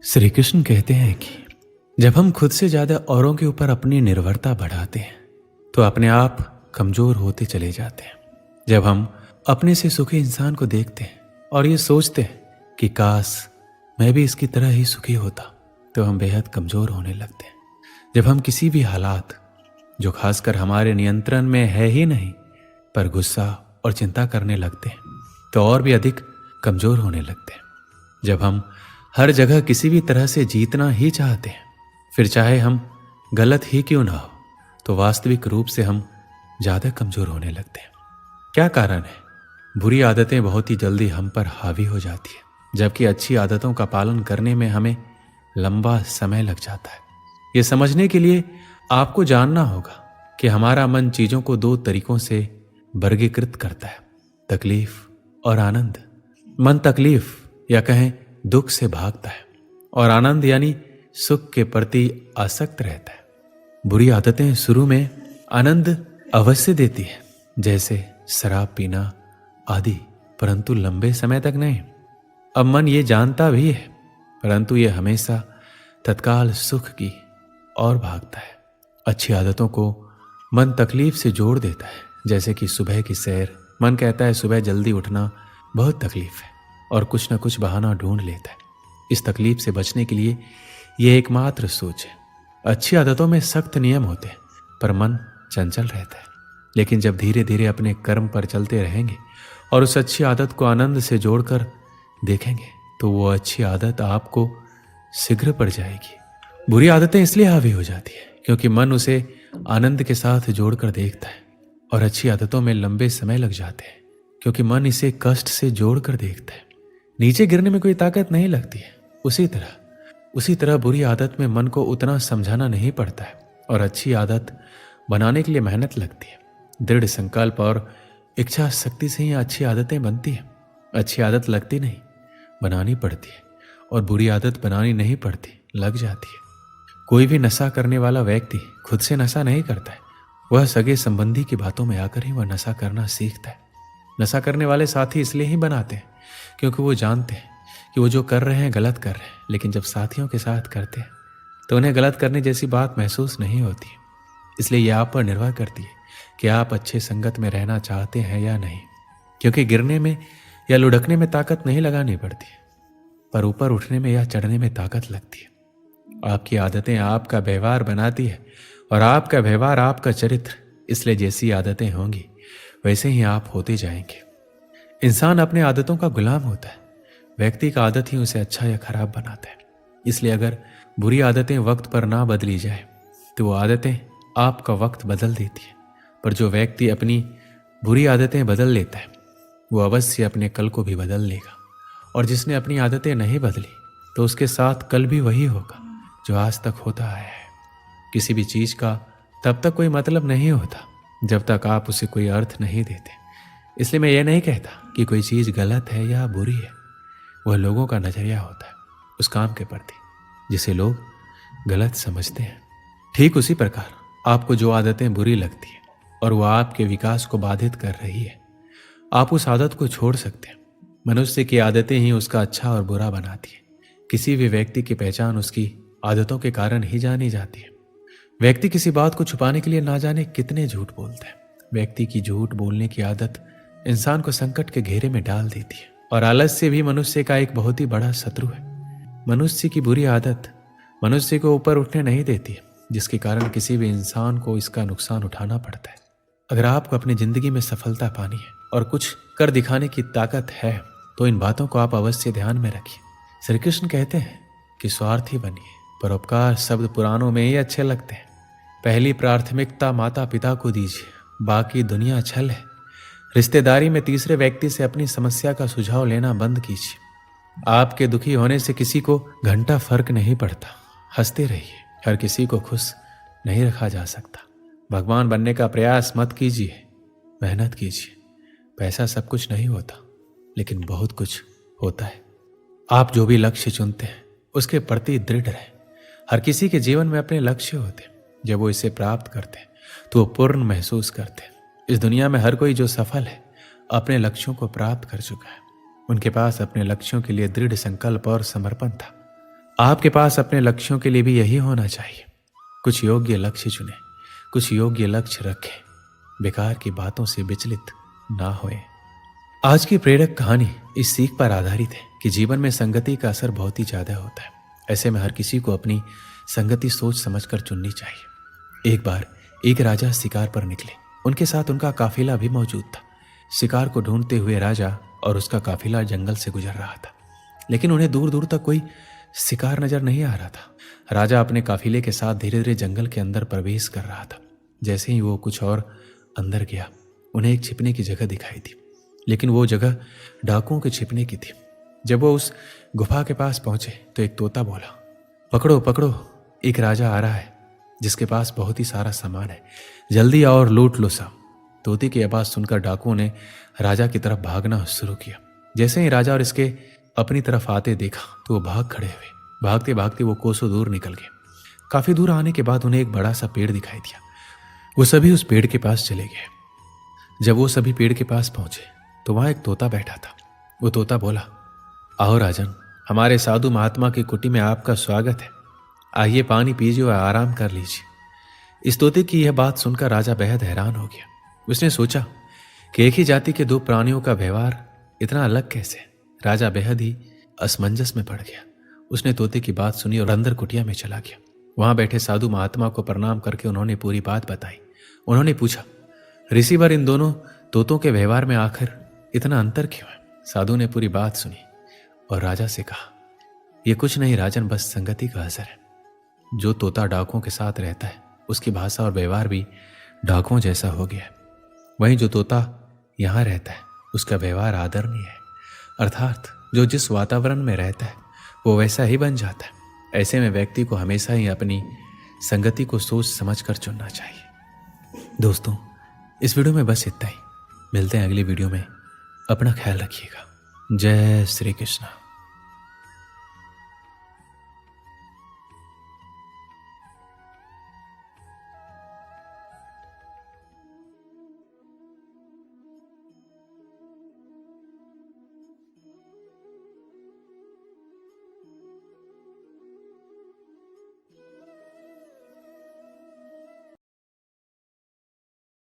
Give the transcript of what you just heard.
श्री कृष्ण कहते हैं कि जब हम खुद से ज्यादा औरों के ऊपर अपनी निर्भरता बढ़ाते हैं तो अपने आप कमजोर होते चले जाते हैं। जब हम अपने से सुखी इंसान को देखते हैं और ये सोचते हैं कि काश मैं भी इसकी तरह ही सुखी होता, तो हम बेहद कमजोर होने लगते हैं। जब हम किसी भी हालात जो खासकर हमारे नियंत्रण में है ही नहीं पर गुस्सा और चिंता करने लगते हैं तो और भी अधिक कमजोर होने लगते हैं। जब हम हर जगह किसी भी तरह से जीतना ही चाहते हैं, फिर चाहे हम गलत ही क्यों ना हो, तो वास्तविक रूप से हम ज्यादा कमजोर होने लगते हैं। क्या कारण है? बुरी आदतें बहुत ही जल्दी हम पर हावी हो जाती है, जबकि अच्छी आदतों का पालन करने में हमें लंबा समय लग जाता है। ये समझने के लिए आपको जानना होगा कि हमारा मन चीजों को दो तरीकों से वर्गीकृत करता है, तकलीफ और आनंद। मन तकलीफ या कहें दुख से भागता है और आनंद यानी सुख के प्रति आसक्त रहता है। बुरी आदतें शुरू में आनंद अवश्य देती है, जैसे शराब पीना आदि, परंतु लंबे समय तक नहीं। अब मन ये जानता भी है, परंतु ये हमेशा तत्काल सुख की ओर भागता है। अच्छी आदतों को मन तकलीफ से जोड़ देता है, जैसे कि सुबह की सैर। मन कहता है सुबह जल्दी उठना बहुत तकलीफ है और कुछ न कुछ बहाना ढूंढ लेता है। इस तकलीफ से बचने के लिए यह एकमात्र सोच है। अच्छी आदतों में सख्त नियम होते हैं पर मन चंचल रहता है। लेकिन जब धीरे धीरे अपने कर्म पर चलते रहेंगे और उस अच्छी आदत को आनंद से जोड़कर देखेंगे तो वो अच्छी आदत आपको शीघ्र पड़ जाएगी। बुरी आदतें इसलिए हावी हो जाती है क्योंकि मन उसे आनंद के साथ जोड़कर देखता है, और अच्छी आदतों में लंबे समय लग जाते हैं क्योंकि मन इसे कष्ट से जोड़कर देखता है। नीचे गिरने में कोई ताकत नहीं लगती है। उसी तरह बुरी आदत में मन को उतना समझाना नहीं पड़ता है और अच्छी आदत बनाने के लिए मेहनत लगती है। दृढ़ संकल्प और इच्छा शक्ति से ही अच्छी आदतें बनती हैं। अच्छी आदत लगती नहीं, बनानी पड़ती है, और बुरी आदत बनानी नहीं पड़ती, लग जाती है। कोई भी नशा करने वाला व्यक्ति खुद से नशा नहीं करता है, वह सगे संबंधी की बातों में आकर ही वह नशा करना सीखता है। नशा करने वाले साथी इसलिए ही बनाते हैं क्योंकि वो जानते हैं कि वो जो कर रहे हैं गलत कर रहे हैं, लेकिन जब साथियों के साथ करते हैं तो उन्हें गलत करने जैसी बात महसूस नहीं होती है। इसलिए यह आप पर निर्भर करती है कि आप अच्छे संगत में रहना चाहते हैं या नहीं, क्योंकि गिरने में या लुढ़कने में ताकत नहीं लगानी पड़ती है, पर ऊपर उठने में या चढ़ने में ताकत लगती है। आपकी आदतें आपका व्यवहार बनाती है और आपका व्यवहार आपका चरित्र। इसलिए जैसी आदतें होंगी वैसे ही आप होते जाएंगे। इंसान अपने आदतों का गुलाम होता है। व्यक्ति का आदत ही उसे अच्छा या खराब बनाता है। इसलिए अगर बुरी आदतें वक्त पर ना बदली जाए तो वो आदतें आपका वक्त बदल देती है। पर जो व्यक्ति अपनी बुरी आदतें बदल लेता है वो अवश्य अपने कल को भी बदल लेगा, और जिसने अपनी आदतें नहीं बदली तो उसके साथ कल भी वही होगा जो आज तक होता आया है। किसी भी चीज का तब तक कोई मतलब नहीं होता जब तक आप उसे कोई अर्थ नहीं देते। इसलिए मैं ये नहीं कहता कि कोई चीज गलत है या बुरी है, वह लोगों का नजरिया होता है उस काम के प्रति जिसे लोग गलत समझते हैं। ठीक उसी प्रकार आपको जो आदतें बुरी लगती हैं और वह आपके विकास को बाधित कर रही है, आप उस आदत को छोड़ सकते हैं। मनुष्य की आदतें ही उसका अच्छा और बुरा बनाती है। किसी भी व्यक्ति की पहचान उसकी आदतों के कारण ही जानी जाती है। व्यक्ति किसी बात को छुपाने के लिए ना जाने कितने झूठ बोलता है। व्यक्ति की झूठ बोलने की आदत इंसान को संकट के घेरे में डाल देती है, और आलस्य भी मनुष्य का एक बहुत ही बड़ा शत्रु है। मनुष्य की बुरी आदत मनुष्य को ऊपर उठने नहीं देती है, जिसके कारण किसी भी इंसान को इसका नुकसान उठाना पड़ता है। अगर आपको अपनी जिंदगी में सफलता पानी है और कुछ कर दिखाने की ताकत है तो इन बातों को आप अवश्य ध्यान में रखिए। श्री कृष्ण कहते हैं कि स्वार्थी बनिए, परोपकार शब्द पुराणों में ही अच्छे लगते हैं। पहली प्राथमिकता माता पिता को दीजिए, बाकी दुनिया छल है। रिश्तेदारी में तीसरे व्यक्ति से अपनी समस्या का सुझाव लेना बंद कीजिए। आपके दुखी होने से किसी को घंटा फर्क नहीं पड़ता। हंसते रहिए, हर किसी को खुश नहीं रखा जा सकता। भगवान बनने का प्रयास मत कीजिए, मेहनत कीजिए। पैसा सब कुछ नहीं होता, लेकिन बहुत कुछ होता है। आप जो भी लक्ष्य चुनते हैं उसके प्रति दृढ़ रहें। हर किसी के जीवन में अपने लक्ष्य होते हैं। जब वो इसे प्राप्त करते हैं तो वो पूर्ण महसूस करते हैं। इस दुनिया में हर कोई जो सफल है अपने लक्ष्यों को प्राप्त कर चुका है। उनके पास अपने लक्ष्यों के लिए दृढ़ संकल्प और समर्पण था। आपके पास अपने लक्ष्यों के लिए भी यही होना चाहिए। कुछ योग्य लक्ष्य चुने, कुछ योग्य लक्ष्य रखें, बेकार की बातों से विचलित ना होए। आज की प्रेरक कहानी इस सीख पर आधारित है कि जीवन में संगति का असर बहुत ही ज्यादा होता है। ऐसे में हर किसी को अपनी संगति सोच समझकर चुननी चाहिए। एक बार एक राजा शिकार पर निकले। उनके साथ उनका काफिला भी मौजूद था। शिकार को ढूंढते हुए राजा और उसका काफिला जंगल से गुजर रहा था, लेकिन उन्हें दूर दूर तक कोई शिकार नजर नहीं आ रहा था। राजा अपने काफिले के साथ धीरे धीरे जंगल के अंदर प्रवेश कर रहा था। जैसे ही वो कुछ और अंदर गया, उन्हें एक छिपने की जगह दिखाई दी, लेकिन वो जगह डाकुओं के छिपने की थी। जब वो उस गुफा के पास पहुंचे तो एक तोता बोला, पकड़ो पकड़ो, एक राजा आ रहा है जिसके पास बहुत ही सारा सामान है, जल्दी आओ और लूट लो सब। तोते की आवाज सुनकर डाकुओं ने राजा की तरफ भागना शुरू किया। जैसे ही राजा और इसके अपनी तरफ आते देखा तो वो भाग खड़े हुए। भागते भागते वो कोसों दूर निकल गए। काफी दूर आने के बाद उन्हें एक बड़ा सा पेड़ दिखाई दिया। वो सभी उस पेड़ के पास चले गए। जब वो सभी पेड़ के पास पहुंचे तो वहां एक तोता बैठा था। वो तोता बोला, आओ राजन, हमारे साधु महात्मा की कुटी में आपका स्वागत है। आइए पानी पीजिए और आराम कर लीजिए। इस तोते की यह बात सुनकर राजा बेहद हैरान हो गया। उसने सोचा कि एक ही जाति के दो प्राणियों का व्यवहार इतना अलग कैसे। राजा बेहद ही असमंजस में पड़ गया। उसने तोते की बात सुनी और अंदर कुटिया में चला गया। वहां बैठे साधु महात्मा को प्रणाम करके उन्होंने पूरी बात बताई। उन्होंने पूछा, ऋषिवर, इन दोनों तोतों के व्यवहार में आखिर इतना अंतर क्यों है? साधु ने पूरी बात सुनी और राजा से कहा, यह कुछ नहीं राजन, बस संगति का असर है। जो तोता डाकुओं के साथ रहता है उसकी भाषा और व्यवहार भी डाकुओं जैसा हो गया है। वहीं जो तोता यहाँ रहता है उसका व्यवहार आदरणीय है, अर्थात जो जिस वातावरण में रहता है वो वैसा ही बन जाता है। ऐसे में व्यक्ति को हमेशा ही अपनी संगति को सोच समझ कर चुनना चाहिए। दोस्तों, इस वीडियो में बस इतना ही। मिलते हैं अगली वीडियो में। अपना ख्याल रखिएगा। जय श्री कृष्ण।